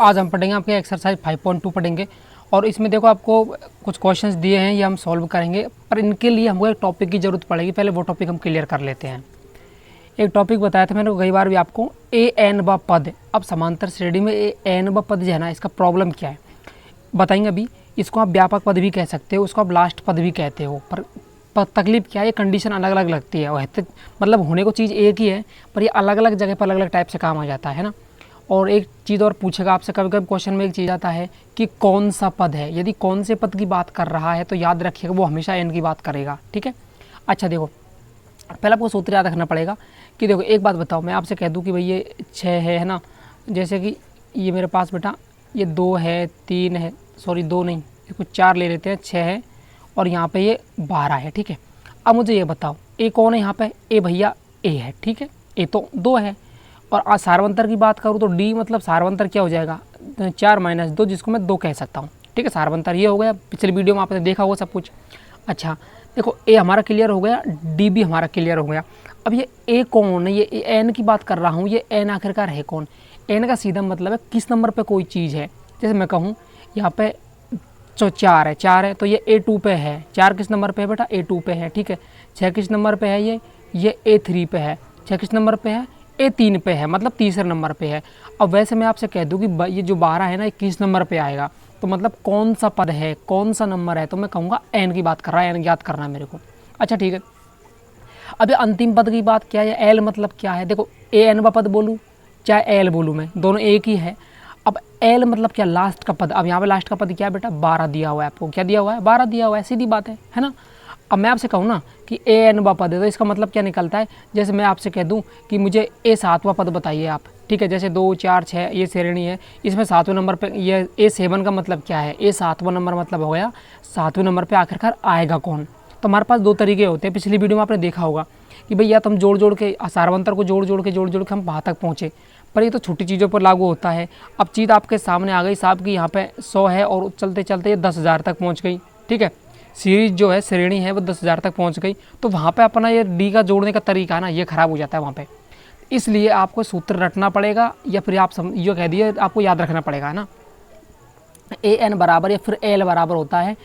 आज हम पढ़ेंगे आपके एक्सरसाइज 5.2 पढ़ेंगे और इसमें देखो आपको कुछ क्वेश्चंस दिए हैं, ये हम सॉल्व करेंगे। पर इनके लिए हमको एक टॉपिक की ज़रूरत पड़ेगी। पहले वो टॉपिक हम क्लियर कर लेते हैं। एक टॉपिक बताया था मैंने कई बार भी आपको, ए एन व पद। अब समांतर श्रेणी में ए एन व पद जो है ना, इसका प्रॉब्लम क्या है बताएंगे अभी। इसको आप व्यापक पद भी कह सकते हो, उसको आप लास्ट पद भी कहते हो। पर तकलीफ क्या है, ये कंडीशन अलग अलग लगती है। मतलब होने को चीज़ एक ही है, पर ये अलग अलग जगह पर अलग अलग टाइप से काम आ जाता है ना। और एक चीज़ और पूछेगा आपसे, कभी कभी क्वेश्चन में एक चीज़ आता है कि कौन सा पद है। यदि कौन से पद की बात कर रहा है तो याद रखिएगा वो हमेशा एन की बात करेगा, ठीक है। अच्छा देखो, पहले आपको सूत्र याद रखना पड़ेगा कि देखो एक बात बताओ, मैं आपसे कह दूं कि भाई ये 6 है ना। जैसे कि ये मेरे पास बेटा ये 2 है, 3 है, सॉरी 2 नहीं, इसको 4 ले लेते हैं, 6 है और यहाँ पे ये 12 है, ठीक है। अब मुझे ये बताओ ए कौन है यहाँ पे, ए भैया ए है, ठीक है। ए तो 2 है। और आज सार्वंतर की बात करूँ तो डी मतलब सार्वंतर क्या हो जाएगा, 4 - 2, जिसको मैं 2 कह सकता हूँ, ठीक है। सार्वंतर ये हो गया, पिछले वीडियो में आपने देखा होगा सब कुछ। अच्छा देखो, ए हमारा क्लियर हो गया, डी भी हमारा क्लियर हो गया। अब ये ए कौन है, ये एन की बात कर रहा हूँ, ये एन आखिरकार है कौन। एन का सीधा मतलब है किस नंबर पे कोई चीज़ है। जैसे मैं कहूँ यहाँ पे 4 है तो ये A2 पे है। 4 किस नंबर पे है बेटा, A2 पे है, ठीक है। 6 किस नंबर पे है, ये A3 पे है। 6 किस नंबर पे है, A3 पे है, मतलब तीसरे नंबर पे है। अब वैसे मैं आपसे कह दूँ कि ये जो 12 है ना, ये किस नंबर पे आएगा, तो मतलब कौन सा पद है, कौन सा नंबर है, तो मैं कहूँगा एन की बात कर रहा है, एन याद करना है मेरे को। अच्छा ठीक है। अब ये अंतिम पद की बात क्या है, एल मतलब क्या है। देखो ए एन व पद बोलूँ चाहे एल बोलूँ, मैं दोनों एक ही है। अब एल मतलब क्या, लास्ट का पद। अब यहाँ पे लास्ट का पद क्या है बेटा, 12 दिया हुआ है आपको। क्या दिया हुआ है, 12 दिया हुआ है, सीधी बात है ना। अब मैं आपसे कहूँ ना कि ए एन व पद है, तो इसका मतलब क्या निकलता है। जैसे मैं आपसे कह दूँ कि मुझे ए 7वां पद बताइए आप, ठीक है। जैसे 2 4 6 ये श्रेणी है, इसमें 7वें नंबर पे ये A7 का मतलब क्या है, ए 7वां नंबर मतलब हो गया 7वें नंबर पे आखिरकार आएगा कौन। तो हमारे पास 2 तरीके होते हैं, पिछली वीडियो में आपने देखा होगा कि भाई या तो हम जोड़ के सार्वंतर को जोड़ के हम वहाँ तक पहुँचे, पर ये तो छोटी चीज़ों पर लागू होता है। अब चीज़ आपके सामने आ गई साहब की, यहाँ पे 100 है और चलते चलते ये 10,000 तक पहुँच गई, ठीक है। सीरीज जो है, श्रेणी है, वो 10,000 तक पहुँच गई, तो वहाँ पे अपना ये डी का जोड़ने का तरीका है ना, ये ख़राब हो जाता है वहाँ पे। इसलिए आपको सूत्र रटना पड़ेगा, या फिर आप ये कह दिए आपको याद रखना पड़ेगा, है ना। ए एन बराबर या फिर एल बराबर होता है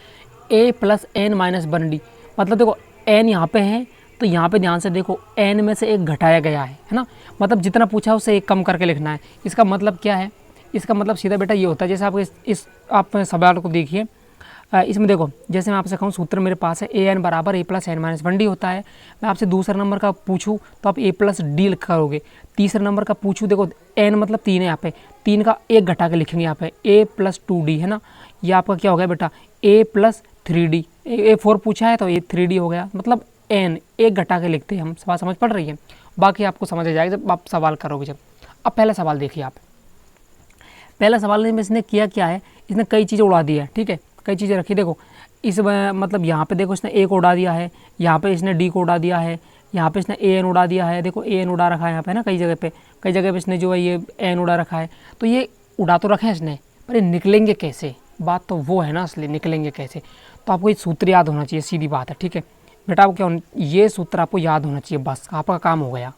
ए प्लस एन माइनस 1 डी। मतलब देखो एन यहाँ पे है, तो यहाँ पे ध्यान से देखो, एन में से एक घटाया गया है ना। मतलब जितना पूछा उससे एक कम करके लिखना है। इसका मतलब क्या है, इसका मतलब सीधा बेटा ये होता है, जैसे आप इस आप सवाल को देखिए, इसमें देखो, जैसे मैं आपसे कहूँ सूत्र मेरे पास है ए एन बराबर ए प्लस एन माइनस 1 डी होता है। मैं आपसे दूसरा नंबर का पूछूँ तो आप ए प्लस डी लिख करोगे। तीसरे नंबर का पूछूँ, देखो एन मतलब 3 है, यहाँ पे 3 का एक घटा के लिखेंगे यहाँ पे ए प्लस 2 डी, है ना। ये आपका क्या हो गया बेटा, ए प्लस 3 डी। A4 पूछा है तो ये 3D हो गया, मतलब एन एक घटा के लिखते हैं हम। सवाल समझ पड़ रही है, बाकी आपको समझ आ जाएगा जब आप सवाल करोगे जब। अब पहला सवाल देखिए आप। पहला सवाल में इसने किया क्या है, इसने कई चीज़ें उड़ा दी है, ठीक है। कई चीज़ें रखी, देखो इस मतलब यहाँ पे देखो इसने ए को उड़ा दिया है, यहाँ पे इसने डी को उड़ा दिया है, यहाँ पे इसने ए एन उड़ा दिया है। देखो ए एन उड़ा रखा है यहाँ पे ना, कई जगह पे इसने जो है ये एन उड़ा रखा है। तो ये उड़ा तो रखा है इसने, पर ये निकलेंगे कैसे, बात तो वो है ना असली, निकलेंगे कैसे। तो आपको ये सूत्र याद होना चाहिए, सीधी बात है, ठीक है बेटा। आपको क्या, ये सूत्र आपको याद होना चाहिए, बस आपका काम हो गया।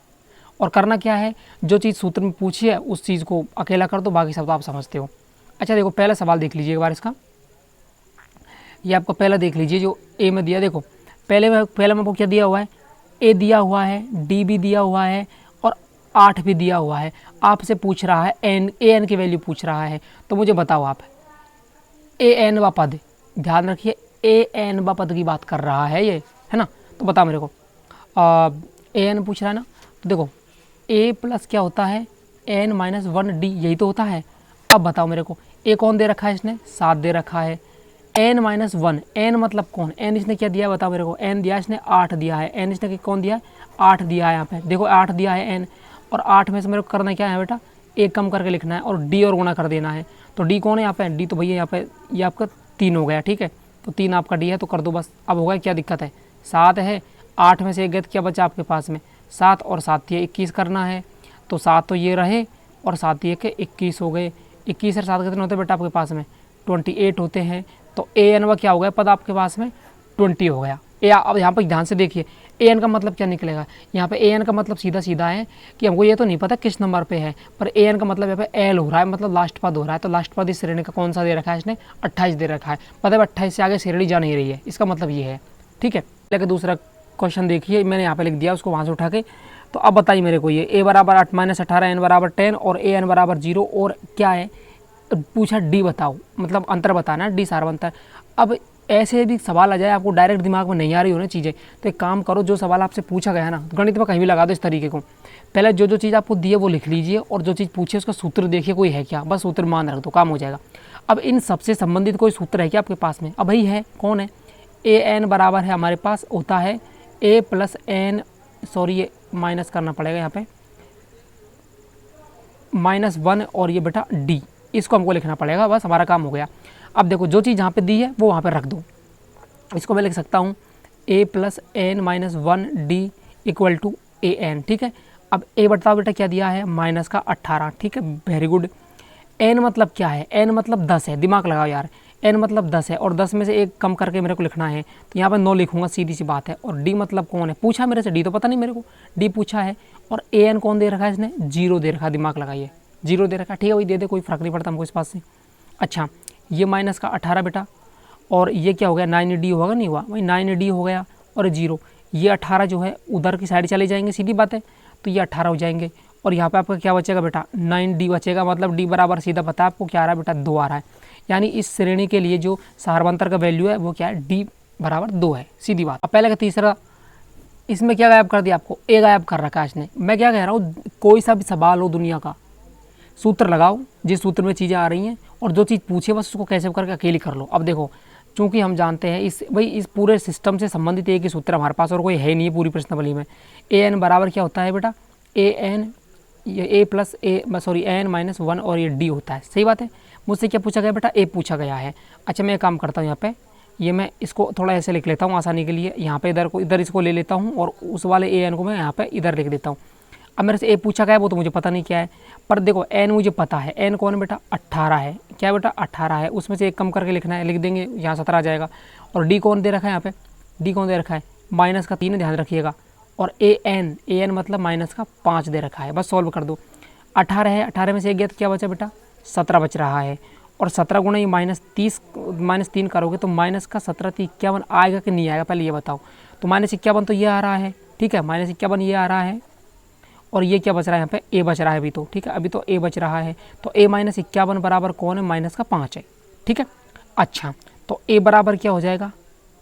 और करना क्या है, जो चीज़ सूत्र में पूछी है उस चीज़ को अकेला कर दो, बाकी सब तो आप समझते हो। अच्छा देखो पहला सवाल देख लीजिए एक बार इसका, ये आपको पहला देख लीजिए जो ए में दिया। देखो पहले में आपको क्या दिया हुआ है, ए दिया हुआ है, डी भी दिया हुआ है और 8 भी दिया हुआ है। आपसे पूछ रहा है एन, ए एन की वैल्यू पूछ रहा है। तो मुझे बताओ आप, ए एन व पद, ध्यान रखिए ए एन व पद की बात कर रहा है ये, है ना। तो बताओ मेरे को, ए एन पूछ रहा है ना। तो देखो ए प्लस क्या होता है, एन माइनस 1 डी, यही तो होता है। अब बताओ मेरे को, ए कौन दे रखा है इसने, 7 दे रखा है। एन माइनस 1, एन मतलब कौन, एन इसने क्या दिया बताओ मेरे को, एन दिया इसने 8 दिया है। एन इसने कौन दिया है, 8 दिया है यहाँ पे, देखो 8 दिया है एन। और 8 में से मेरे को करना क्या है बेटा, एक कम करके लिखना है और डी और गुणा कर देना है। तो डी कौन है यहाँ पे, डी तो भैया यहाँ पे ये आपका 3 हो गया, ठीक है। तो 3 आपका डी है, तो कर दो बस। अब होगा क्या दिक्कत है, 7 है, 8 में से एक गया क्या बचा आपके पास में, 7 और 7 ये 21 करना है। तो 7 तो ये रहे और 7 ये के 21 हो गए। 21 और 7 कितने होते हैं बेटा आपके पास में, 28 होते हैं। तो ए एन व क्या हो गया पद आपके पास में, 20 हो गया। अब यहाँ पर ध्यान से देखिए, ए एन का मतलब क्या निकलेगा, यहाँ पे ए एन का मतलब सीधा सीधा है कि हमको ये तो नहीं पता किस नंबर पे है, पर ए एन का मतलब यहाँ पे एल हो रहा है, मतलब लास्ट पद हो रहा है। तो लास्ट पद इस श्रेणी का कौन सा दे रखा है इसने, 28 दे रखा है। मतलब 28 से आगे श्रेणी जा नहीं रही है, इसका मतलब ये है। ठीक है, लेकिन दूसरा क्वेश्चन देखिए, मैंने यहाँ पे लिख दिया उसको वहाँ से उठा के। तो अब बताइए मेरे को, ये ए बराबर 8 - 18, एन बराबर 10 और ए एन बराबर 0 और क्या है, पूछा डी बताओ, मतलब अंतर बताना है, डी सार बनता है। अब ऐसे भी सवाल आ जाए आपको डायरेक्ट दिमाग में नहीं आ रही हो ना चीज़ें, तो एक काम करो, जो सवाल आपसे पूछा गया है ना, गणित में कहीं भी लगा दो इस तरीके को, पहले जो चीज़ आपको दी है वो लिख लीजिए और जो चीज़ पूछे उसका सूत्र देखिए कोई है क्या, बस सूत्र मान रख दो, काम हो जाएगा। अब इन सबसे संबंधित कोई सूत्र है क्या आपके पास में, अब भाई है, कौन है, ए एन बराबर है हमारे पास होता है ए प्लस एन, सॉरी ये माइनस करना पड़ेगा यहाँ पे, -1 और ये बेटा डी, इसको हमको लिखना पड़ेगा, बस हमारा काम हो गया। अब देखो जो चीज़ जहाँ पे दी है वो वहाँ पे रख दो, इसको मैं लिख सकता हूँ a plus N minus 1 D equal to A N. ठीक है, अब a बताओ बेटा क्या दिया है, -18। ठीक है, वेरी गुड। n मतलब क्या है, n मतलब 10 है, दिमाग लगाओ यार, n मतलब 10 है और 10 में से एक कम करके मेरे को लिखना है, तो यहाँ पर 9 लिखूंगा, सीधी सी बात है। और d मतलब कौन है, पूछा मेरे से, d तो पता नहीं मेरे को, d पूछा है। और a n कौन दे रखा है इसने, 0 दे रखा, दिमाग लगाइए, 0 दे रखा। ठीक है, वही दे दे, कोई फ़र्क नहीं पड़ता हमको इस बात से। अच्छा, ये माइनस का 18 बेटा, और ये क्या हो गया, 9d होगा, नहीं हुआ, वही 9d हो गया, और 0, ये 18 जो है उधर की साइड चले जाएंगे, सीधी बात है, तो ये 18 हो जाएंगे। और यहाँ पे आपका क्या बचेगा बेटा, 9d बचेगा, मतलब d बराबर सीधा पता है आपको क्या आ रहा है बेटा, 2 आ रहा है। यानी इस श्रेणी के लिए जो सारवंतर का वैल्यू है वो क्या है, d बराबर 2 है, सीधी बात। अब पहले का तीसरा, इसमें क्या गायब कर दिया, आपको ए गायब कर रखा है इसने। मैं क्या कह रहा हूँ, कोई सा भी सवाल हो दुनिया का, सूत्र लगाओ, जिस सूत्र में चीज़ें आ रही हैं, और जो चीज़ पूछे बस उसको कैसे करके अकेले कर लो। अब देखो, चूंकि हम जानते हैं इस पूरे सिस्टम से संबंधित एक ही सूत्र हमारे पास और कोई है नहीं है पूरी प्रश्नावली में। ए एन बराबर क्या होता है बेटा, ए एन, ये ए प्लस ए, सॉरी एन माइनस 1 और ये डी होता है, सही बात है। मुझसे क्या पूछा गया बेटा, ए पूछा गया है। अच्छा, मैं एक काम करता हूँ, यहाँ पे ये मैं इसको थोड़ा ऐसे लिख लेता हूँ आसानी के लिए, यहाँ पे इधर इसको ले लेता हूँ और उस वाले ए एन को मैं यहाँ पे इधर लिख देता हूँ। अब मेरे से ए पूछा गया है, वो तो मुझे पता नहीं क्या है, पर देखो एन मुझे पता है, एन कौन है बेटा, 18 है, क्या बेटा 18 है, उसमें से एक कम करके लिखना है, लिख देंगे, यहाँ 17 आ जाएगा। और डी कौन दे रखा है, यहाँ पे डी कौन दे रखा है, माइनस का 3 ध्यान रखिएगा। और ए एन मतलब माइनस का 5 दे रखा है, बस सॉल्व कर दो। 18 है, 18 में से एक गया तो क्या बचा बेटा, 17 बच रहा है। और 17 गुना ये -3 करोगे तो माइनस का 17 तो 51 आएगा कि नहीं आएगा, पहले ये बताओ। तो -51 तो ये आ रहा है, ठीक है, -51 ये आ रहा है। और ये क्या बच रहा है, यहाँ पे ए बच रहा है अभी तो, ठीक है, अभी तो ए बच रहा है। तो a - 51 बराबर कौन है, माइनस का 5 है, ठीक है। अच्छा, तो a बराबर क्या हो जाएगा,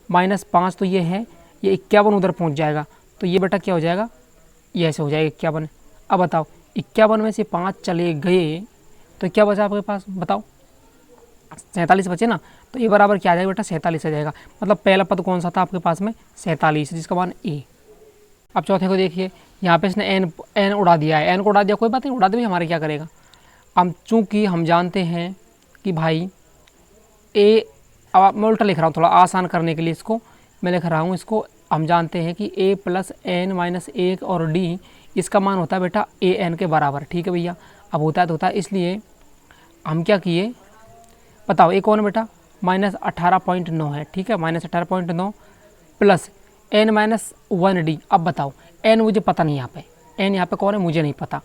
-5 तो ये है, ये 51 उधर पहुँच जाएगा, तो ये बेटा क्या हो जाएगा, ये ऐसे हो जाएगा 51। अब बताओ 51 में से 5 चले गए तो क्या बचा आपके पास, बताओ 47 बचे ना, तो ए बराबर क्या आ जाएगा बेटा, 47 आ जाएगा। मतलब पहला पद कौन सा था आपके पास में, 47, जिसका मान ए। अब चौथे को देखिए, यहाँ पे इसने एन उड़ा दिया है, एन को उड़ा दिया, कोई बात नहीं, उड़ा दे भी, हमारे क्या करेगा। अब चूँकि हम जानते हैं कि भाई ए, अब मैं उल्टा लिख रहा हूँ थोड़ा आसान करने के लिए, इसको मैं लिख रहा हूँ, इसको हम जानते हैं कि a प्लस एन माइनस 1 और d, इसका मान होता है बेटा ए एन के बराबर, ठीक है भैया। अब होता है तो होता है, इसलिए हम क्या किए बताओ, ए कौन है बेटा, -18.9 है, ठीक है, -18.9 प्लस n - 1d। अब बताओ n मुझे पता नहीं, यहाँ पे n यहाँ पे कौन है मुझे नहीं पता,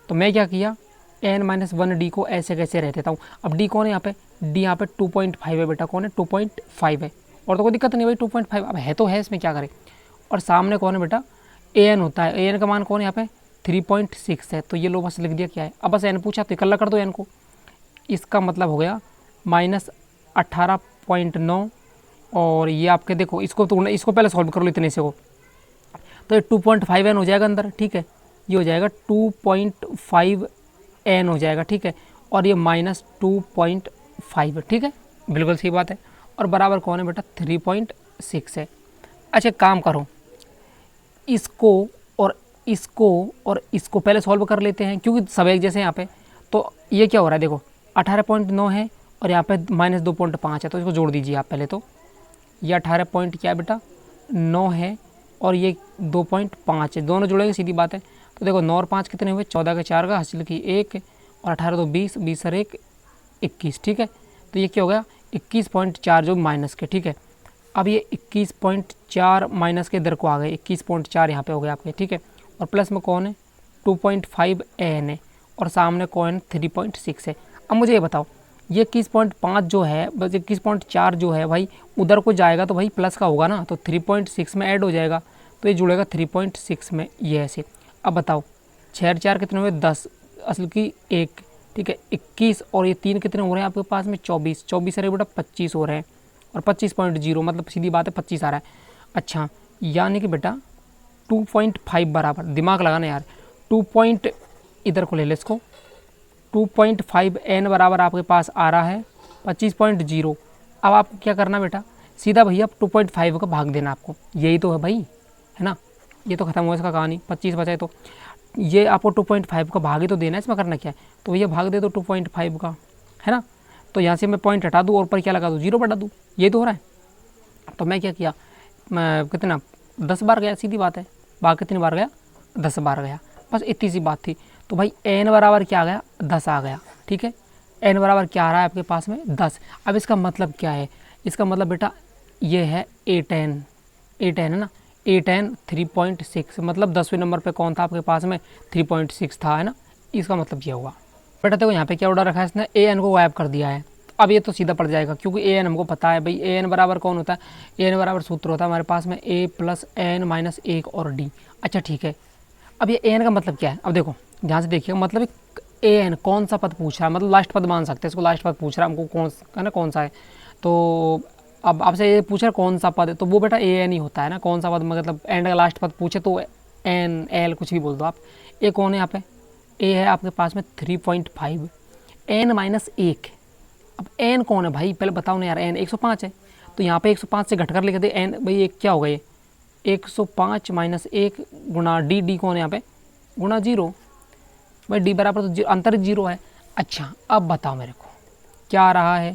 तो मैं क्या किया, n - 1d को ऐसे कैसे रह देता हूँ। अब d कौन है यहाँ पे, d यहाँ पे 2.5 है बेटा, कौन है 2.5 है, और तो कोई दिक्कत नहीं भाई 2.5, अब है तो है, इसमें क्या करें। और सामने कौन है बेटा, an होता है, an का मान कौन है यहाँ पे 3.6 है, तो ये लो बस लिख दिया क्या है। अब बस n पूछा तो इकल्ला कर दो n को, इसका मतलब हो गया -18.9, और ये आपके देखो इसको तो इसको पहले सॉल्व कर लो इतने से को, तो ये 2.5 n हो जाएगा अंदर, ठीक है, ये हो जाएगा 2.5 n हो जाएगा, ठीक है, और ये -2.5, ठीक है, बिल्कुल सही बात है। और बराबर कौन है बेटा 3.6 है। अच्छा काम करो, इसको और इसको और इसको पहले सॉल्व कर लेते हैं, क्योंकि सब एक जैसे यहाँ पे। तो ये क्या हो रहा है देखो, 18.9 है और यहाँ पे -2.5 है, तो इसको जोड़ दीजिए आप पहले। तो ये 18 पॉइंट क्या है बेटा 9 है, और ये 2.5 है, दोनों जुड़ेंगे, सीधी बात है। तो देखो 9 और 5 कितने हुए, 14 के 4 का हासिल की 1, और 18 तो 20, 20 और 1 21, ठीक है। तो ये क्या हो गया 21.4 जो माइनस के, ठीक है। अब ये 21.4 माइनस के इधर को आ गए, 21.4 यहाँ पे हो गया आपके, ठीक है। और प्लस में कौन है, 2.5 एन है, और सामने कौन 3.6 है। अब मुझे ये बताओ, ये 21.5 जो है, बस 21.4 जो है भाई उधर को जाएगा तो भाई प्लस का होगा ना, तो 3.6 में ऐड हो जाएगा, तो ये जुड़ेगा 3.6 में, ये ऐसे। अब बताओ 6 4 कितने हुए 10, असल की 1, ठीक है 21, और ये 3 कितने हो रहे हैं आपके पास में 24, 24 अरे बेटा 25 हो रहे हैं, और 25.0 मतलब सीधी बात है 25 आ रहा है। अच्छा यानी कि बेटा 2.5 बराबर, दिमाग लगाना यार, 2 पॉइंट इधर को ले ले इसको, 2.5 एन बराबर आपके पास आ रहा है 25.0। अब आपको क्या करना बेटा, सीधा भैया 2.5 का भाग देना आपको, यही तो है भाई, है ना। ये तो खत्म हुआ इसका कहानी, 25 बचा है तो ये आपको 2.5 का भाग ही तो देना है, इसमें करना क्या है, तो भैया भाग दे दो 2.5 का, है ना। तो यहाँ से मैं पॉइंट हटा दूँ और ऊपर क्या लगा दूँ, 0 बढ़ा दूँ, ये तो हो रहा है। तो मैं क्या किया, मैं कितना 10 बार गया, सीधी बात है, भाग कितनी बार गया 10 बार गया, बस इतनी सी बात थी। तो भाई एन बराबर क्या आ गया 10 आ गया, ठीक है। एन बराबर क्या आ रहा है आपके पास में 10। अब इसका मतलब क्या है, इसका मतलब बेटा ये है A10, A10 है ना, A10 3.6, मतलब 10वें नंबर पे कौन था आपके पास में 3.6 था, है ना। इसका मतलब ये हुआ बेटा। देखो यहाँ पे क्या ऑर्डर रखा है इसने, AN को गायब कर दिया है। अब ये तो सीधा पड़ जाएगा क्योंकि AN हमको पता है भाई, AN बराबर कौन होता है, AN बराबर सूत्र होता है हमारे पास में A + N - 1 और D। अच्छा ठीक है, अब ये AN का मतलब क्या है, अब देखो ध्यान से देखिए, मतलब AN कौन सा पद पूछ रहा है, मतलब लास्ट पद मान सकते हैं इसको, लास्ट पद पूछ रहा है हमको कौन है ना, कौन सा है। तो अब आपसे ये पूछ रहा है कौन सा पद है, तो वो बेटा AN ही होता है ना, कौन सा पद, मतलब एंड का लास्ट पद पूछे तो N L कुछ भी बोल दो आप। ए कौन है यहाँ पे, ए है आपके पास में 3.5, N - 1। अब N कौन है भाई, पहले बताओ ना यार, N 105 है, तो यहाँ पे 105 से घटकर लिख दे N, भाई एक क्या होगा ये 105 - 1 गुणा D कौन है यहाँ पे गुणा 0, भाई D बराबर तो अंतर 0 है। अच्छा अब बताओ मेरे को क्या आ रहा है,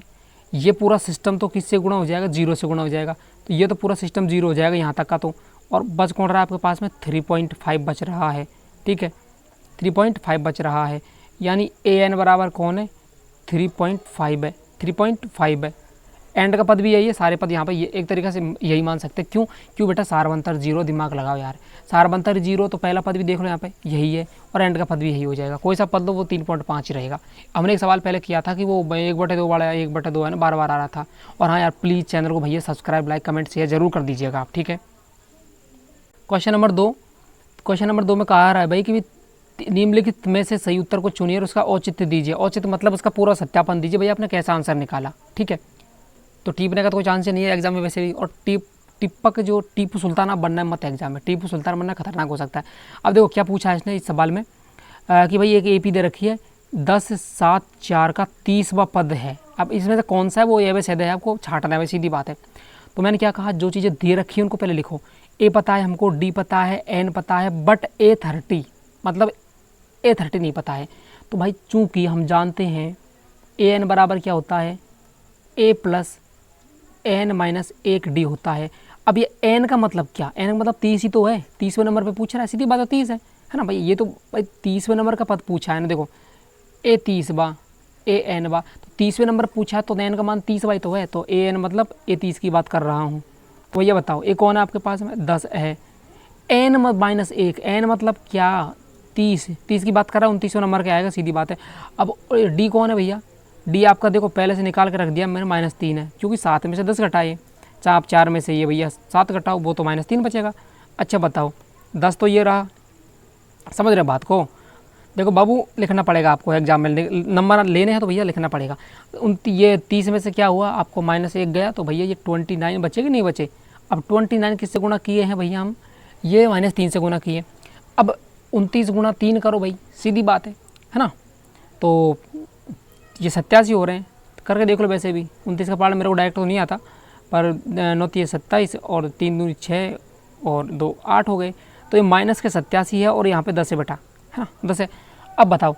ये पूरा सिस्टम तो किससे गुणा हो जाएगा, 0 से गुणा हो जाएगा, तो ये तो पूरा सिस्टम 0 हो जाएगा यहाँ तक का, तो और बच कौन रहा है आपके पास में 3.5 बच रहा है, ठीक है 3.5 बच रहा है, यानी AN बराबर कौन है 3.5 है, 3.5 है। एंड का पद भी यही है, सारे पद यहाँ पे ये एक तरीके से यही मान सकते हैं, क्यों बेटा सारवंतर 0, दिमाग लगाओ यार, सारवंतर 0 तो पहला पद भी देख लो यहाँ पे यही है, और एंड का पद भी यही हो जाएगा, कोई सा पद लो वो 3.5 ही रहेगा। हमने एक सवाल पहले किया था कि वो 1/2 बड़ा 1/2 है ना, बार बार आ रहा था। और हाँ यार प्लीज़ चैनल को भैया सब्सक्राइब, लाइक, कमेंट, शेयर जरूर कर दीजिएगा आप, ठीक है। क्वेश्चन नंबर 2 में कहा रहा है भाई कि निम्नलिखित में से सही उत्तर को चुनिए और उसका औचित्य दीजिए। औचित्य मतलब उसका पूरा सत्यापन दीजिए भैया आपने कैसा आंसर निकाला, ठीक है। तो टिपने का तो कोई चांस ही नहीं है एग्जाम में वैसे भी, और टिप्पक जो टीपू सुल्तान आप बनना मत एग्जाम में, टीपू सुल्तान बनना खतरनाक हो सकता है। अब देखो क्या पूछा है इसने इस सवाल में, कि भाई एक AP दे रखी है 10 7 4 का 30वां पद है। अब इसमें से कौन सा है वो ये सद है, आपको छाटना है, सीधी बात है। तो मैंने क्या कहा, जो चीज़ें दे रखी है उनको पहले लिखो। A पता है हमको, D पता है, N पता है, बट A30 मतलब A30 नहीं पता है। तो भाई चूंकि हम जानते हैं AN बराबर क्या होता है, A + N - 1 D होता है। अब ये N का मतलब क्या, N का मतलब 30 ही तो है, 30वें नंबर पे पूछ रहा है, सीधी बात है 30 है ना भाई। ये तो भाई 30वें नंबर का पद पूछा है ना, देखो A 30वां A N वां, तो 30वें नंबर पूछा है तो N का मान 30वां ही तो है, तो AN मतलब A 30 की बात कर रहा हूँ। तो ये बताओ A कौन है आपके पास में 10 है, N - 1, N मतलब क्या 30 की बात कर रहा है, 29वें नंबर के आएगा, सीधी बात है। अब D कौन है भैया, D आपका देखो पहले से निकाल के रख दिया मैंने, -3 है, क्योंकि 7 में से 10 घटाइए, आप 4 में से ये भैया 7 घटाओ, वो तो -3 बचेगा। अच्छा बताओ 10 तो ये रहा, समझ रहे बात को। देखो बाबू लिखना पड़ेगा आपको एग्जाम में, नंबर लेने हैं तो भैया लिखना पड़ेगा। ये 30 में से क्या हुआ आपको -1 गया, तो भैया ये 29 बचे कि नहीं बचे। अब 29 किससे गुणा किए हैं भैया हम, ये -3 से गुणा किए। अब 29 × 3 करो भाई, सीधी बात है ना। तो ये 87 हो रहे हैं, करके देख लो। वैसे भी 29 का पार्ट मेरे को डायरेक्ट तो नहीं आता, पर 9 × 27 और 3 दूनी 6 और 2 8 हो गए, तो ये माइनस के 87 है और यहाँ पे 10 है बेटा, है ना 10 है। अब बताओ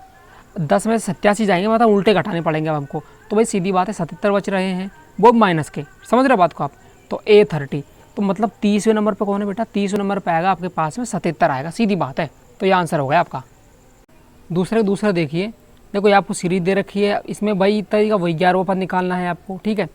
10 में से 87 जाएंगे, मतलब उल्टे घटाने पड़ेंगे अब हमको, तो भाई सीधी बात है 77 बच रहे हैं, वो माइनस के, समझ रहे बात को आप। तो A30 तो मतलब 30वें नंबर पर कौन है बेटा, 30वें नंबर पर आएगा आपके पास में 77 आएगा, सीधी बात है। तो ये आंसर हो गया आपका। दूसरा देखिए, देखो ये आपको सीरीज दे रखी है, इसमें भाई तरीका वही 11वां पद निकालना है आपको, ठीक है।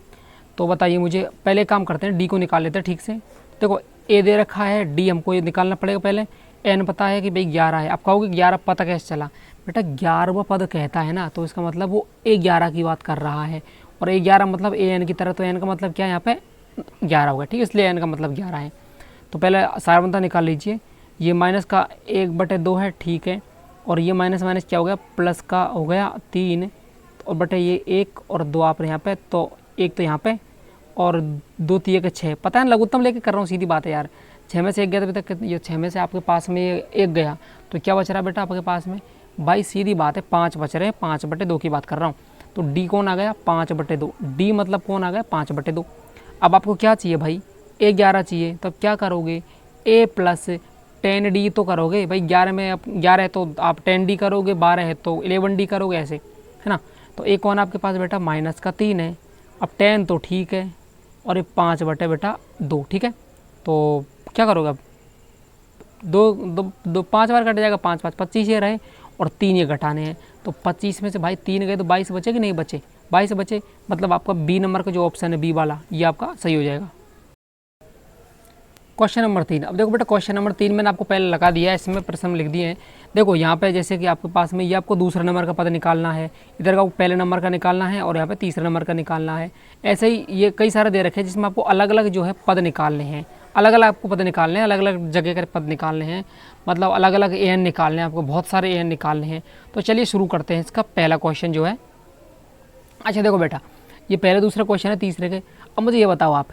तो बताइए मुझे, पहले काम करते हैं डी को निकाल लेते हैं ठीक से। देखो ए दे रखा है, डी हमको ये निकालना पड़ेगा पहले। एन पता है कि भाई 11 है। अब कहोगे 11 पता कैसे चला? बेटा 11वां पद कहता है ना, तो इसका मतलब वो A11 की बात कर रहा है, और A11 मतलब AN की तरह, तो एन का मतलब क्या है यहाँ पे 11 होगा, ठीक है, इसलिए एन का मतलब 11 है। तो पहले सारवंता निकाल लीजिए। ये माइनस का 1/2 है, ठीक है, और ये माइनस माइनस क्या हो गया, प्लस का हो गया 3, और बटे ये 1 और 2 आप यहाँ पे, तो 1 तो यहाँ पे और 2 3 के 6, पता है लघुत्तम लेके कर रहा हूँ, सीधी बात है यार। 6 में से 1 गया तो अभी तक ये 6 में से आपके पास में ये 1 गया, तो क्या बच रहा है बेटा आपके पास में? भाई सीधी बात है 5 बच रहे हैं, 5/2 की बात कर रहा हूँ। तो डी कौन आ गया? 5/2। डी मतलब कौन आ गया? 5/2। अब आपको क्या चाहिए भाई? A11 चाहिए, तो अब क्या करोगे? A प्लस 10D तो करोगे भाई। 11 में अब 11 है तो आप 10D करोगे, 12 है तो 11D करोगे, ऐसे है ना। तो एक कौन आपके पास बेटा? माइनस का 3 है। अब 10 तो ठीक है, और ये 5/2, ठीक है। तो क्या करोगे अब? 2 5 बार कट जाएगा, 5 5 25 ये रहे, और 3 ये घटाने हैं। तो 25 में से भाई 3 गए तो 22 बचे कि नहीं बचे? 22 बचे, मतलब आपका बी नंबर का जो ऑप्शन है बी वाला, ये आपका सही हो जाएगा। Question number 3। अब देखो बेटा क्वेश्चन नंबर 3 मैंने आपको पहले लगा दिया है, इसमें प्रश्न लिख दिए हैं। देखो यहाँ पे जैसे कि आपके पास में ये आपको दूसरे नंबर का पद निकालना है, इधर का पहले नंबर का निकालना है, और यहाँ पे तीसरे नंबर का निकालना है। ऐसे ही ये कई सारे दे रखे हैं जिसमें आपको अलग अलग जो है पद निकालने हैं, अलग अलग आपको पद निकालने हैं, अलग अलग जगह के पद निकालने हैं, मतलब अलग अलग AN निकालने हैं आपको, बहुत सारे AN निकालने हैं। तो चलिए शुरू करते हैं इसका पहला क्वेश्चन जो है। अच्छा देखो बेटा, ये पहले दूसरा क्वेश्चन है तीसरे के। अब मुझे ये बताओ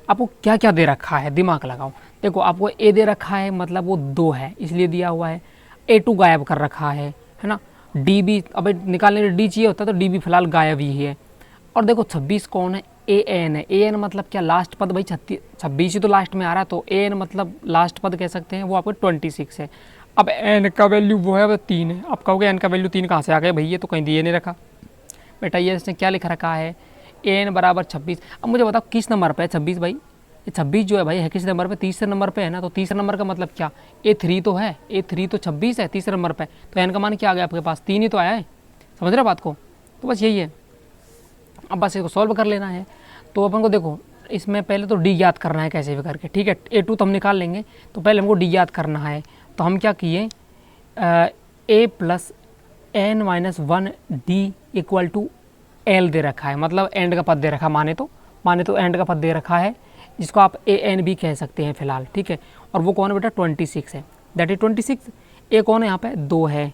आपको क्या क्या दे रखा है, दिमाग लगाओ। देखो आपको A दे रखा है, मतलब वो 2 है इसलिए दिया हुआ है। A2 गायब कर रखा है ना। D भी, अब निकालने के लिए D चाहिए होता तो D भी फिलहाल गायब ही है। और देखो 26 कौन है? AN है। AN मतलब क्या? लास्ट पद भाई 26 ही तो लास्ट में आ रहा है, तो AN मतलब लास्ट पद कह सकते हैं, वो आपको 26 है। अब N का वैल्यू वो है 3 है। अब कहोगे N का वैल्यू 3 कहाँ से आ गया भाई, ये तो कहीं दिए नहीं रखा। बेटा ये इसने क्या लिख रखा है? AN बराबर 26। अब मुझे बताओ किस नंबर पे है 26 भाई? ये 26 जो है भाई है किस नंबर पे? तीसरे नंबर पे है ना। तो तीसरे नंबर का मतलब क्या? A3 तो है, A3 तो 26 है तीसरे नंबर पे, तो N का मान क्या आ गया आपके पास? 3 ही तो आया है। समझ रहे बात को? तो बस यही है, अब बस इसको सॉल्व कर लेना है। तो अपन को देखो इसमें पहले तो D याद करना है कैसे भी करके, ठीक है। A2 तो हम निकाल लेंगे, तो पहले हमको D याद करना है। तो हम क्या किए, A plus N-1D equal to L दे रखा है, मतलब एंड का पद दे रखा, माने तो एंड का पद दे रखा है, जिसको आप AN भी कह सकते हैं फिलहाल, ठीक है। और वो कौन है बेटा? 26 है, दैट इज 26। A कौन है यहाँ पे? 2 है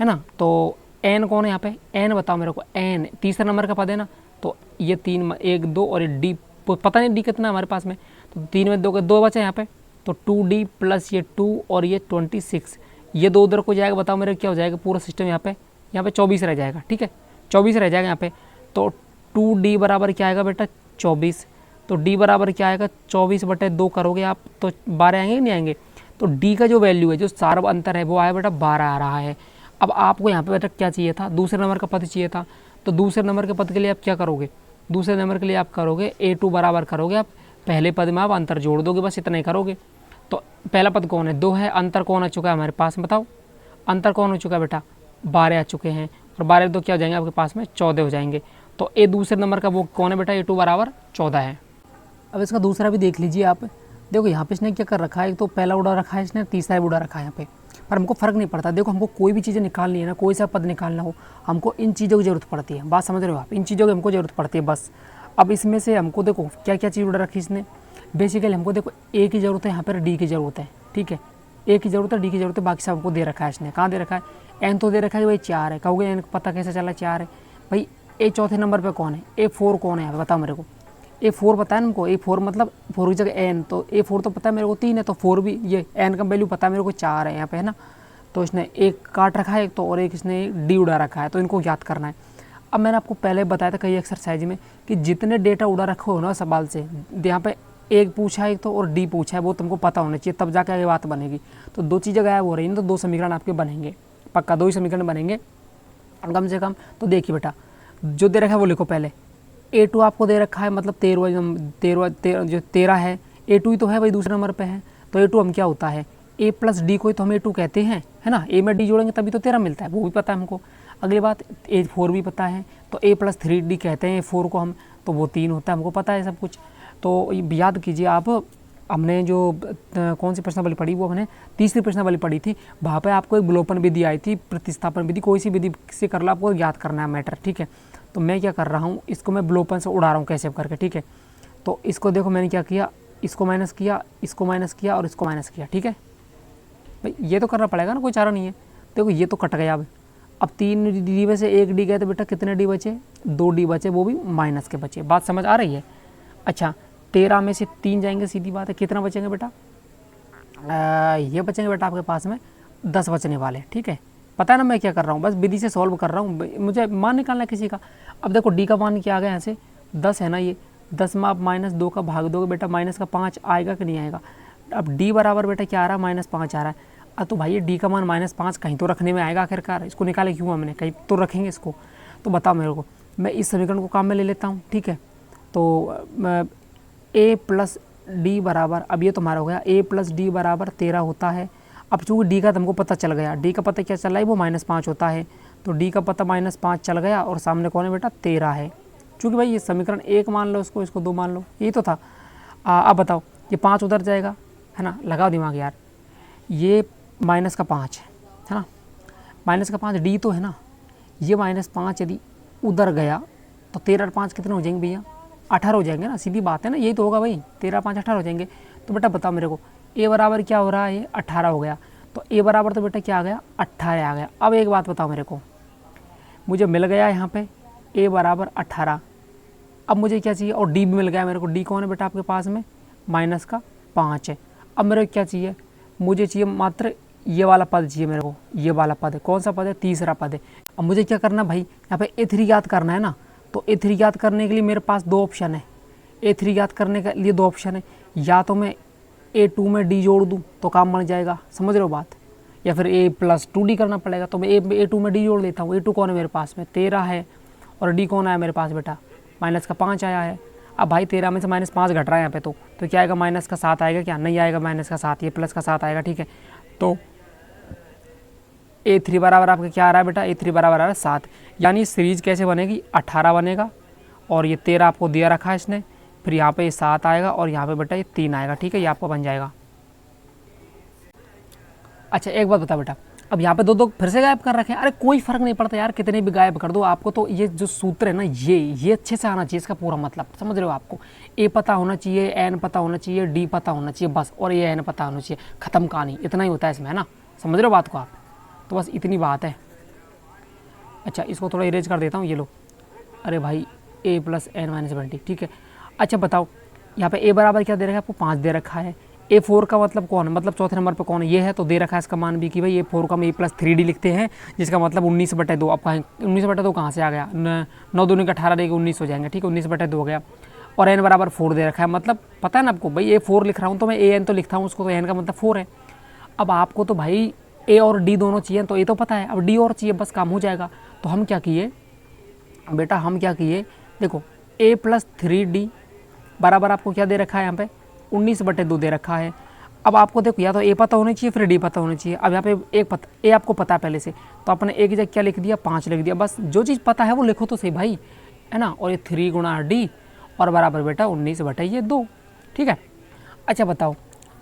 ना। तो N कौन है यहाँ पे? N बताओ मेरे को। N तीसरा नंबर का पद है ना, तो ये 3 1 2 और ये D, पता नहीं D कितना हमारे पास में, तो 3 में 2 के 2 बचे यहाँ पे, तो 2D प्लस ये 2 और ये 26, ये 2 उधर को जाएगा। बताओ मेरे क्या हो जाएगा पूरा सिस्टम? यहाँ पे 24 रह जाएगा, ठीक है, 24 रह जाएगा यहाँ पे। तो 2D बराबर क्या आएगा बेटा? 24। तो D बराबर क्या आएगा? 24/2 करोगे आप तो 12 आएंगे कि नहीं आएंगे? तो D का जो वैल्यू है, जो सार्व अंतर है, वो आया बेटा 12 आ रहा है। अब आपको यहाँ पे बेटा क्या चाहिए था? दूसरे नंबर का पद चाहिए था। तो दूसरे नंबर के पद के लिए आप क्या करोगे? दूसरे नंबर के लिए आप करोगे A2 बराबर करोगे, आप पहले पद में आप अंतर जोड़ दोगे, बस इतना ही करोगे। तो पहला पद कौन है? 2 है। अंतर कौन आ चुका है हमारे पास? बताओ अंतर कौन हो चुका है बेटा? 12 आ चुके हैं, और 12 तो क्या हो जाएंगे आपके पास में? 14 हो जाएंगे। तो ए दूसरे नंबर का वो कौन है बेटा? A2 बराबर 14 है। अब इसका दूसरा भी देख लीजिए आप। देखो यहाँ पे इसने क्या कर रखा है, एक तो पहला उड़ा रखा है इसने, तीसरा भी उड़ा रखा है यहाँ पे, पर हमको फ़र्क नहीं पड़ता। देखो हमको कोई भी चीज़ें निकालनी है ना, कोई सा पद निकालना हो, हमको इन चीज़ों की ज़रूरत पड़ती है। बात समझ रहे हो आप? इन चीज़ों की हमको ज़रूरत पड़ती है बस। अब इसमें से हमको देखो क्या क्या चीज़ उड़ा रखी इसने। बेसिकली हमको देखो A की ज़रूरत है, यहाँ पर D की ज़रूरत है, ठीक है। A की ज़रूरत है, D की ज़रूरत है, बाकी सब हमको दे रखा है इसने। कहाँ दे रखा है? N तो दे रखा है भाई 4 है। कहोगे N पता कैसे चला 4 है भाई? A चौथे नंबर पे कौन है? A4 कौन है यहाँ पे? बताओ मेरे को। A4 पता है हमको? A4 मतलब 4 की जगह N, तो A4 तो पता है मेरे को 3 है, तो 4 भी, ये N का वैल्यू पता है मेरे को 4 है यहाँ पे, है ना। तो इसने एक काट रखा है तो, और एक इसने D उड़ा रखा है, तो इनको याद करना है। अब मैंने आपको पहले बताया था कई एक्सरसाइज में कि जितने डेटा उड़ा रखे हो ना सवाल से, यहाँ पे एक पूछा है एक तो, और D पूछा है, वो तुमको पता होना चाहिए, तब जाके आगे बात बनेगी। तो 2 चीज़ें गायब हो रही हैं तो 2 समीकरण आपके बनेंगे, पक्का 2 ही समीकरण बनेंगे कम से कम। तो देखिए बेटा, जो दे रखा है वो लिखो पहले। A2 आपको दे रखा है, मतलब 13 है। A2 ही तो है भाई, दूसरे नंबर पे है, तो A2 हम क्या होता है? A प्लस D को ही तो हम A2 कहते हैं, है ना। A में D जोड़ेंगे तभी तो 13 मिलता है, वो भी पता है हमको। अगली बात A4 भी पता है, तो A प्लस 3D कहते हैं A4 को हम। तो वो 3 होता है, हमको पता है सब कुछ। तो याद कीजिए आप, हमने जो कौन सी प्रश्नावली पढ़ी, वो हमने तीसरी प्रश्नावली पढ़ी थी। वहाँ पे आपको एक विलोपन विधि आई थी, प्रतिस्थापन विधि, कोई सी विधि से कर लो, आपको याद करना है मैटर, ठीक है। तो मैं क्या कर रहा हूँ, इसको मैं विलोपन से उड़ा रहा हूँ कैसे करके, ठीक है। तो इसको देखो मैंने क्या किया, इसको माइनस किया, इसको माइनस किया और इसको माइनस किया, ठीक है भाई, ये तो करना पड़ेगा ना, कोई चारा नहीं है। देखो ये तो कट गया। अब 3 डी में से 1 डी गए तो बेटा कितने डी बचे, 2 डी बचे, वो भी माइनस के बचे। बात समझ आ रही है? अच्छा 13 में से 3 जाएंगे, सीधी बात है, कितना बचेंगे बेटा, ये बचेंगे बेटा आपके पास में 10 बचने वाले, ठीक है। पता है ना मैं क्या कर रहा हूँ, बस विधि से सॉल्व कर रहा हूँ, मुझे मान निकालना है किसी का। अब देखो डी का मान क्या आ गया यहाँ से, 10 है ना, ये 10 में आप -2 का भाग दोगे बेटा, माइनस का 5 आएगा कि नहीं आएगा। अब डी बराबर बेटा क्या आ रहा है, -5 आ रहा है। अब तो भाई ये डी का मान -5 कहीं तो रखने में आएगा आखिरकार, इसको निकाले क्यों हमने, कहीं तो रखेंगे इसको। तो बताओ मेरे को, मैं इस समीकरण को काम में ले लेता हूँ, ठीक है। तो a प्लस डी बराबर, अब ये तुम्हारा हो गया a प्लस डी बराबर 13 होता है। अब चूँकि डी का तुमको पता चल गया, डी का पता क्या चल रहा है, वो -5 होता है, तो डी का पता -5 चल गया और सामने कौन है बेटा, 13 है। चूँकि भाई ये समीकरण 1 मान लो, इसको 2 मान लो, यही तो था। अब बताओ ये 5 उधर जाएगा, है ना, लगाओ दिमाग यार, ये -5 है ना, -5 डी तो है ना, ये -5 यदि उधर गया तो 13 और 5 कितने हो जाएंगे भैया, 18 हो जाएंगे ना, सीधी बात है ना, यही तो होगा भाई, 13 5 18 हो जाएंगे। तो बेटा बताओ मेरे को, ए बराबर क्या हो रहा है, 18 हो गया, तो ए बराबर तो बेटा क्या आ गया, 18 आ गया। अब एक बात बताओ मेरे को, मुझे मिल गया यहाँ पे ए बराबर 18, अब मुझे क्या चाहिए, और डी भी मिल गया मेरे को, डी कौन है बेटा आपके पास में, -5 है। अब मेरे को क्या चाहिए, मुझे चाहिए मात्र ये वाला पद चाहिए मेरे को, ये वाला पद है, कौन सा पद है, तीसरा पद है। अब मुझे क्या करना भाई, यहाँ पे A3 याद करना है ना, तो A3 याद करने के लिए मेरे पास 2 ऑप्शन है, A3 याद करने के लिए 2 ऑप्शन है, या तो मैं A2 में D जोड़ दूँ तो काम बन जाएगा, समझ रहे हो बात, या फिर A + 2D करना पड़ेगा, तो मैं A2 में D जोड़ लेता हूँ। A2 कौन है मेरे पास में, 13 है, और D कौन आया मेरे पास बेटा, -5 आया है। अब भाई 13 में से -5 घट रहा है यहाँ पे, तो क्या आएगा, -7 आएगा, क्या नहीं आएगा, -7, ये +7 आएगा, ठीक है। तो A3 बराबर आपका क्या आ रहा है बेटा, A3 बराबर आ रहा है 7, यानी सीरीज कैसे बनेगी, 18 बनेगा, और ये 13 आपको दिया रखा है इसने, फिर यहाँ पे 7 आएगा, और यहाँ पे बेटा ये 3 आएगा, ठीक है, ये आपको बन जाएगा। अच्छा एक बात बता बेटा, अब यहाँ पे 2 फिर से गायब कर रखे हैं, अरे कोई फर्क नहीं पड़ता यार, कितने भी गायब कर दो, आपको तो ये जो सूत्र है ना, ये अच्छे से आना चाहिए, इसका पूरा मतलब समझ रहे हो, आपको ए पता होना चाहिए, एन पता होना चाहिए, डी पता होना चाहिए बस, और ये एन पता होना चाहिए, खत्म कहानी, इतना ही होता है इसमें, है ना, समझ रहे हो बात को आप, तो बस इतनी बात है। अच्छा इसको थोड़ा इरेज कर देता हूँ, ये लो, अरे भाई a + n - 20, ठीक है। अच्छा बताओ यहाँ पे a बराबर क्या दे रखा है आपको, 5 दे रखा है। A4 का मतलब कौन है, मतलब चौथे नंबर पे कौन है, ये है, तो दे रखा है इसका मान भी कि भाई A4 का हम a + 3D लिखते हैं, जिसका मतलब 19/2। अब कहें 19/2 कहाँ से आ गया, 9 दूनी का 18 देगा 19 हो जाएंगे, ठीक है, 19/2 हो गया। और n बराबर 4 दे रखा है, मतलब पता है ना आपको भाई, A4 लिख रहा हूँ तो मैं an तो लिखता हूँ उसको, तो n का मतलब 4 है। अब आपको तो भाई a और d दोनों चाहिए, तो ये तो पता है, अब d और चाहिए, बस काम हो जाएगा। तो हम क्या किए बेटा, हम क्या किए, देखो a + 3d बराबर आपको क्या दे रखा है, यहाँ पे 19/2 दे रखा है। अब आपको देखो या तो a पता होनी चाहिए, फिर d पता होनी चाहिए। अब यहाँ पे a आपको पता है पहले से, तो आपने a की जगह क्या लिख दिया, 5 लिख दिया, बस जो चीज़ पता है वो लिखो तो सही भाई, है ना। और ये 3 × d और बराबर बेटा 19/2, ठीक है। अच्छा बताओ,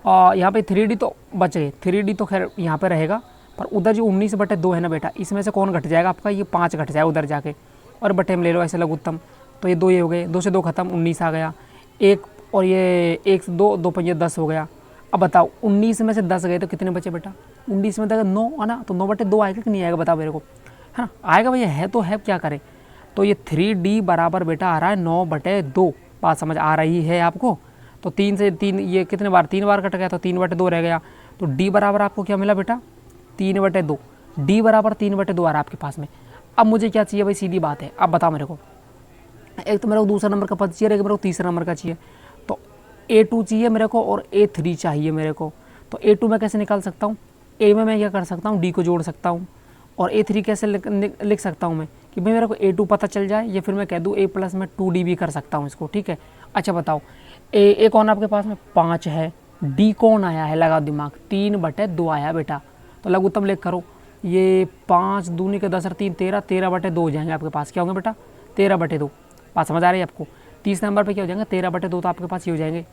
यहाँ पे 3d तो बच गए, 3d तो खैर यहाँ पे रहेगा, पर उधर जो 19/2 है ना बेटा, इसमें से कौन घट जाएगा आपका, ये 5 घट जाएगा उधर जाके, और बटे में ले लो ऐसे लघुत्तम, तो ये 2 ये हो गए, 2 से 2 खत्म, 19 आ गया, 1 और ये 1 से 2, 2 5 10 हो गया। अब बताओ 19 में से 10 गए तो कितने बचे बेटा, 19 में 9 है ना, तो 9/2 आएगा कि नहीं आएगा बताओ मेरे को, है ना, आएगा भैया, है तो है, क्या करें। तो ये 3d बराबर बेटा आ रहा है 9/2, बात समझ आ रही है आपको। तो 3 से 3 ये कितने बार, 3 बार कट गया, तो 3/2 रह गया, तो d बराबर आपको क्या मिला बेटा, 3/2, d बराबर 3/2 आ रहा है आपके पास में। अब मुझे क्या चाहिए भाई, सीधी बात है, अब बताओ मेरे को, एक तो मेरे को दूसरा नंबर का पद चाहिए, एक मेरे को तीसरा नंबर का चाहिए, तो A2 चाहिए मेरे को और A3 चाहिए मेरे को। तो A2 में कैसे निकाल सकता हूँ, A में मैं क्या कर सकता हूँ, D को जोड़ सकता हूँ, और A3 कैसे लिख सकता हूँ मैं, कि भाई मेरे को A2 पता चल जाए, या फिर मैं कह दूँ A + में 2D भी कर सकता हूँ इसको, ठीक है। अच्छा बताओ A कौन आपके पास में, 5 है, D कौन आया है, लगा दिमाग, 3/2 आया बेटा, तो लघुत्तम लेख करो, ये 5 दूनी के 10 और 3 13, 13/2 हो जाएंगे आपके पास, क्या होंगे बेटा, 13/2, बात समझ आ रही है आपको, तीसरे नंबर पे क्या हो जाएगा 13/2 तो आपके पास ये हो जाएंगे।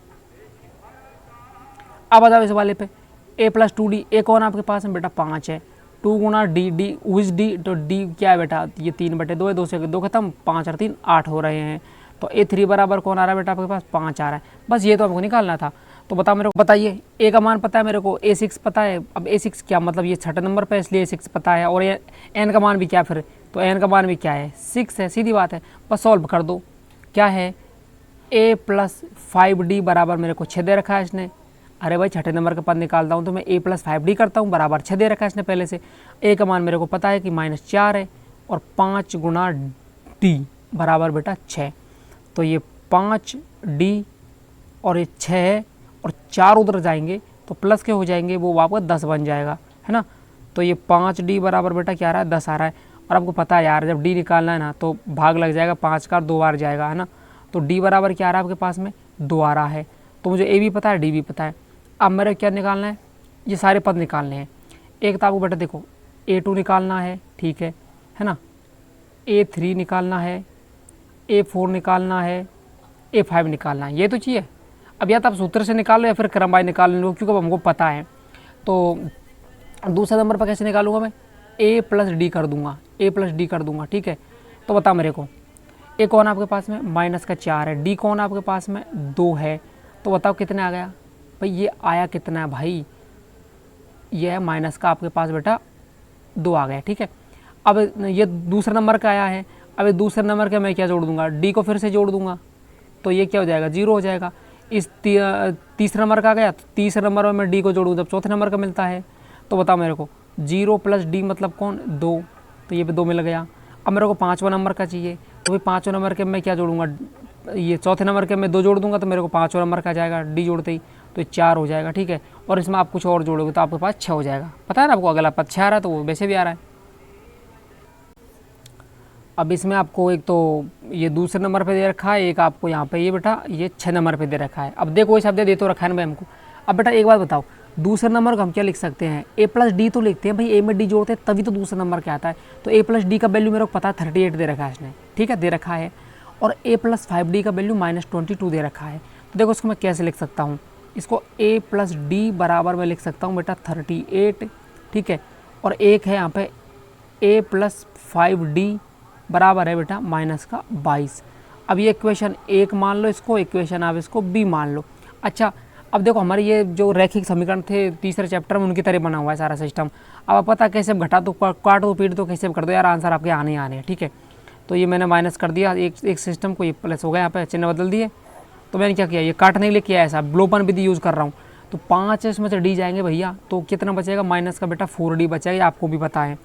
अब बताओ इस वाले पे a + 2d, a कौन आपके पास में बेटा 5 है, 2 गुना डी, डी विच डी, तो डी क्या है बेटा ये 3/2 है, 2 से 2 खत्म, 5 और 3 8 हो रहे हैं। तो a3 बराबर कौन आ रहा है बेटा आपके पास 5 आ रहा है। बस ये तो आपको निकालना था। तो बताओ मेरे को, बताइए a का मान पता है मेरे को, a6 पता है। अब a6 क्या मतलब ये छठे नंबर पे इसलिए a6 पता है, और n का मान भी क्या फिर, तो n का मान भी क्या है 6 है, सीधी बात है। बस सॉल्व कर दो। क्या है a + 5d बराबर मेरे को 6 दे रखा है इसने। अरे भाई छठे नंबर का पद निकालता हूँ तो मैं a + 5d करता हूँ, बराबर 6 दे रखा है इसने पहले से। a का मान मेरे को पता है कि -4 है, और 5 गुना d बराबर बेटा 6। तो ये 5d और ये 6 है, और 4 उधर जाएंगे तो प्लस के हो जाएंगे, वो आपका 10 बन जाएगा, है ना। तो ये 5d बराबर बेटा क्या आ रहा है 10 आ रहा है। और आपको पता है यार जब d निकालना है ना तो भाग लग जाएगा, 5 का 2 बार जाएगा, है ना। तो d बराबर क्या आ रहा है आपके पास में 2 आ रहा है। तो मुझे a भी पता है, d भी पता है। अब मेरे क्या निकालना है, ये सारे पद निकालने हैं। एक तो आपको बेटा देखो a2 निकालना है, ठीक है ना, a3 निकालना है, a4 निकालना है, a5 निकालना है, ये तो चाहिए। अब या तो आप सूत्र से निकाल लो या फिर क्रम बाय निकाल लो, क्योंकि हमको पता है। तो दूसरे नंबर पर कैसे निकालूंगा मैं, a + d कर दूंगा, a + d कर दूंगा, ठीक है। तो बताओ मेरे को a कौन आपके पास में -4 है, d कौन आपके पास में 2 है। तो बताओ कितना आ गया भाई, ये आया कितना है भाई, ये है माइनस का आपके पास बेटा 2 आ गया, ठीक है। अब ये दूसरे नंबर का आया है, अब दूसरे नंबर के मैं क्या जोड़ दूंगा, डी को फिर से जोड़ दूंगा, तो ये क्या हो जाएगा 0 हो जाएगा। इस तीसरे नंबर का आ गया, तो तीसरे नंबर में मैं डी को जोड़ूँ जब चौथे नंबर का मिलता है। तो बताओ मेरे को 0 + d मतलब कौन 2, तो ये भी 2 मिल गया। अब मेरे को 5वां नंबर का चाहिए, तो भाई 5वें नंबर के मैं क्या जोड़ूंगा, ये चौथे नंबर के मैं 2 जोड़ दूंगा तो मेरे को 5वां नंबर का जाएगा डी जोड़ते ही, तो ये 4 हो जाएगा, ठीक है। और इसमें आप कुछ और जोड़ोगे तो आपके पास 6 हो जाएगा। पता है ना आपको, अगला पद 6 आ रहा है तो वो वैसे भी आ रहा है। अब इसमें आपको एक तो ये दूसरे नंबर पे दे रखा है, एक आपको यहाँ पे ये बेटा ये 6 नंबर पे दे रखा है। अब देखो ये शब्द दे तो रखा है ना भाई हमको। अब बेटा एक बात बताओ, दूसरे नंबर को हम क्या लिख सकते हैं, a + d तो लिखते हैं भाई, a में d जोड़ते हैं तभी तो दूसरे नंबर क्या आता है। तो a + d का वैल्यू मेरे को पता है 38 दे रखा है इसने, ठीक है दे रखा है। और a + 5d का वैल्यू -22 दे रखा है। तो देखो इसको मैं कैसे लिख सकता हूँ, इसको a + d बराबर मैं लिख सकता हूँ बेटा 38, ठीक है। और एक है यहाँ पे a + 5d बराबर है बेटा -22। अब ये इक्वेशन 1 मान लो इसको, इक्वेशन आप इसको b मान लो। अच्छा अब देखो हमारे ये जो रैखिक समीकरण थे तीसरे चैप्टर में, उनकी तरह बना हुआ है सारा सिस्टम। अब आप पता कैसे घटा दो, काट दो, पीट दो, कैसे कर दो यार, आंसर आपके आने आने हैं, ठीक है। तो ये मैंने माइनस कर दिया एक सिस्टम को, ये प्लस हो गया, यहाँ पे चिन्ह बदल दिए। तो मैंने क्या किया, ये काटने के लिए किया ऐसा ब्लोपन विधि यूज़ कर रहा हूँ। तो 5 इसमें से डी जाएंगे भैया, तो कितना बचेगा माइनस का बेटा 4d बचेगा, आपको भी पता है।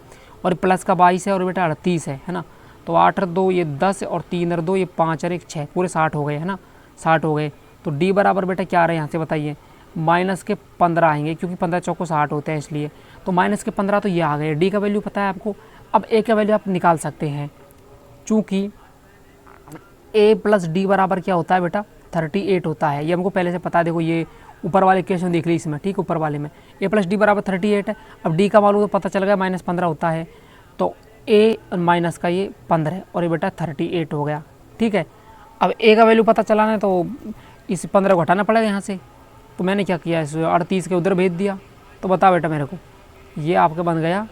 और प्लस का 22 है और बेटा 38 है ना। तो 8 और 2 ये 10 और 3 और 2 ये 5 और 1 6, पूरे 60 हो गए, है ना 60 हो गए। तो d बराबर बेटा क्या आ रहा है यहाँ से बताइए, -15 आएंगे, क्योंकि 15 चौको 60 होते हैं इसलिए। तो -15 तो ये आ गए, d का वैल्यू पता है आपको। अब a का वैल्यू आप निकाल सकते हैं, चूँकि a + d बराबर क्या होता है बेटा 38 होता है, ये हमको पहले से पता है। देखो ये ऊपर वाले इक्वेशन देख ली इसमें, ठीक ऊपर वाले में a + d बराबर 38 है। अब d का मालूम तो पता चल गया -15 होता है, तो a माइनस का ये 15 और ये बेटा 38 हो गया, ठीक है। अब a का वैल्यू पता चला ना, तो इस 15 को हटाना पड़ेगा यहाँ से। तो मैंने क्या किया, इस 38 के उधर भेज दिया। तो बताओ बेटा मेरे को, ये आपका बन गया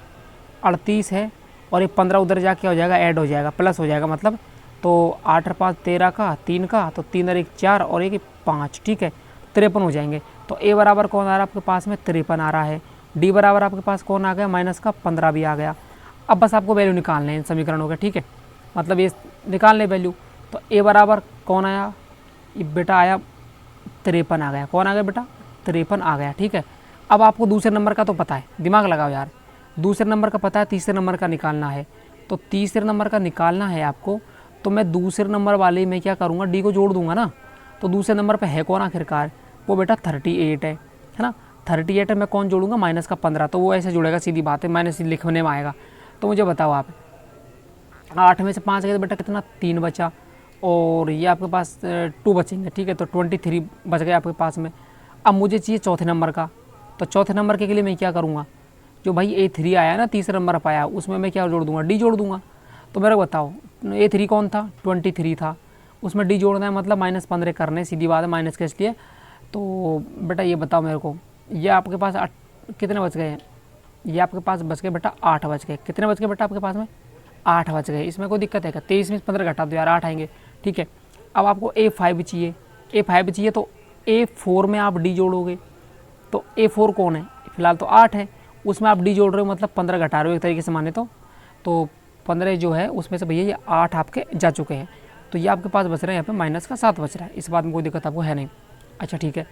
38 है, और ये 15 उधर जाके हो जाएगा, ऐड हो जाएगा, प्लस हो जाएगा मतलब। तो 8 और 5 13 का, 3 का, तो 3 और 1 4 और 1 5, ठीक है 53 हो जाएंगे। तो a बराबर कौन आ रहा है आपके पास में 53 आ रहा है। d बराबर आपके पास कौन आ गया माइनस का 15 भी आ गया। अब बस आपको वैल्यू निकालने हैं इन समीकरणों के, ठीक है, मतलब ये निकालने वैल्यू। तो a बराबर कौन आया, ये बेटा आया 53 आ गया, कौन आ गया बेटा 53 आ गया, ठीक है। अब आपको दूसरे नंबर का तो पता है, दिमाग लगाओ यार, दूसरे नंबर का पता है, तीसरे नंबर का निकालना है। तो तीसरे नंबर का निकालना है आपको, तो मैं दूसरे नंबर वाले में क्या करूँगा, डी को जोड़ दूंगा ना। तो दूसरे नंबर पे है कौन आखिरकार, वो बेटा 38 है ना। 38 है, मैं कौन जोड़ूंगा -15, तो वो ऐसे जुड़ेगा, सीधी बात है, माइनस लिखने में आएगा। तो मुझे बताओ आप, 8 में से 5 गए तो बेटा कितना 3 बचा, और ये आपके पास 2 बचेंगे, ठीक है। तो 23 बच गए आपके पास में। अब मुझे चाहिए चौथे नंबर का, तो चौथे नंबर के लिए मैं क्या करूँगा, जो भाई A3 आया ना तीसरे नंबर पर आया, उसमें मैं क्या जोड़ दूंगा, डी जोड़ दूंगा। तो मेरे को बताओ A3 कौन था 23 था, उसमें डी जोड़ना है मतलब -15 करने, सीधी बात है, माइनस के इसलिए। तो बेटा ये बताओ मेरे को, ये आपके पास कितने बच गए हैं? ये आपके पास बच गए बेटा 8 बच गए। कितने बच गए बेटा आपके पास में? 8 बच गए। इसमें कोई दिक्कत है क्या? 23 में 15 घटा दो यार, 8 आएंगे। ठीक है, अब आपको A5 चाहिए। A5 चाहिए तो A4 में आप डी जोड़ोगे। तो A4 कौन है? फिलहाल तो 8 है, उसमें आप डी जोड़ रहे हो मतलब 15 घटा रहे हो एक तरीके से माने तो 15 जो है उसमें से भैया ये 8 आपके जा चुके हैं। तो ये आपके पास बच रहा है यहाँ पे माइनस का 7 बच रहा है। इस बात में कोई दिक्कत आपको है नहीं। अच्छा ठीक है,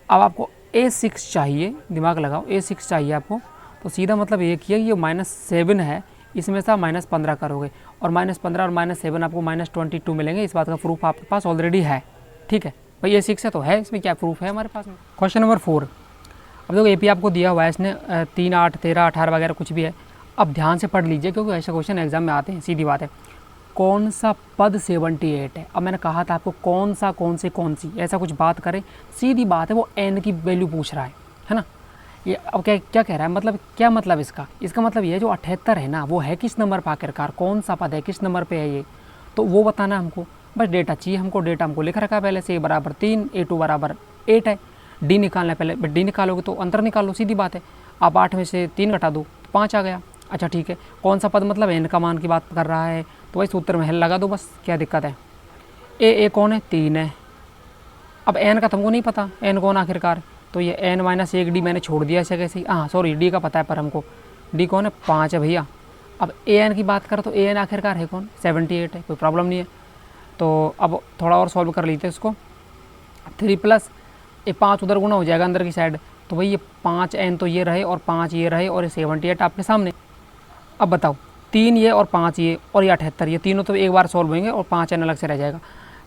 अब आपको A6 चाहिए, दिमाग लगाओ, A6 चाहिए आपको। तो सीधा मतलब ये किया कि ये -7 है, इसमें से आप -15 करोगे और -15 और -7 आपको -22 मिलेंगे। इस बात का प्रूफ आपके पास ऑलरेडी है। ठीक है भाई, A6 है तो है, इसमें क्या प्रूफ है हमारे पास में। Question number 4। अब देखो AP आपको दिया हुआ है, इसने 3, 8, 13, 18 वगैरह कुछ भी है। अब ध्यान से पढ़ लीजिए क्योंकि ऐसे क्वेश्चन एग्जाम में आते हैं। सीधी बात है, कौन सा पद 78 है? अब मैंने कहा था आपको कौन सी ऐसा कुछ बात करें, सीधी बात है वो n की वैल्यू पूछ रहा है ना। ये अब क्या कह रहा है, मतलब क्या मतलब इसका मतलब ये है जो 78 है ना वो है किस नंबर पर आखिरकार, कौन सा पद है, किस नंबर पे है ये, तो वो बताना हमको। बस डेटा चाहिए हमको, डेटा हमको लिख रखा है पहले से, A बराबर 3, A2 बराबर 8 है। डी निकालना है पहले, बट डी निकालोगे तो अंतर निकालो, सीधी बात है। आप 8 में से 3 घटा दो तो 5 आ गया। अच्छा ठीक है, कौन सा पद मतलब n का मान की बात कर रहा है, तो वही सूत्र में लगा दो बस, क्या दिक्कत है। ए कौन है? 3 है। अब n का तुमको नहीं पता, n कौन आखिरकार, तो ये n-1 डी मैंने छोड़ दिया ऐसे कैसे। हाँ सॉरी, डी का पता है पर हमको, डी कौन है? 5 है भैया। अब an की बात करो तो an आखिरकार है कौन? 78 है, कोई प्रॉब्लम नहीं है। तो अब थोड़ा और सॉल्व कर लेते हैं इसको। 3 प्लस ये 5 उधर गुना हो जाएगा अंदर की साइड, तो भाई ये 5n तो ये रहे और 5 ये रहे और ये 78 आपके सामने। अब बताओ, 3 ये और 5 ये और ये 78, ये तीनों तो एक बार सॉल्व होंगे और 5n अलग से रह जाएगा।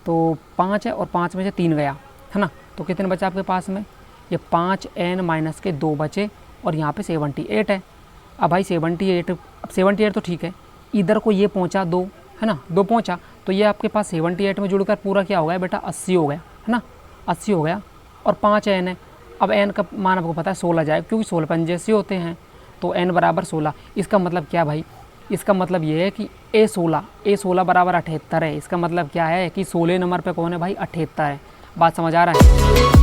तो 5 है और 5 में से 3 गया है ना, तो कितने बचे आपके पास में? ये 5n-2 बचे और यहाँ पे 78 है। अब भाई 78 तो ठीक है, इधर को ये पहुँचा 2 है ना, 2 पहुँचा तो ये आपके पास 78 में जुड़कर पूरा क्या हो गया बेटा? 80 हो गया है ना, 80 हो गया और 5n है। अब n का मान आपको पता है 16 जाएगा क्योंकि 16 पंजे होते हैं, तो n बराबर 16। इसका मतलब क्या भाई? इसका मतलब ये है कि A16 बराबर 78 है। इसका मतलब क्या है कि 16 नंबर पे कौन है भाई? 78 है। बात समझ आ रहा है?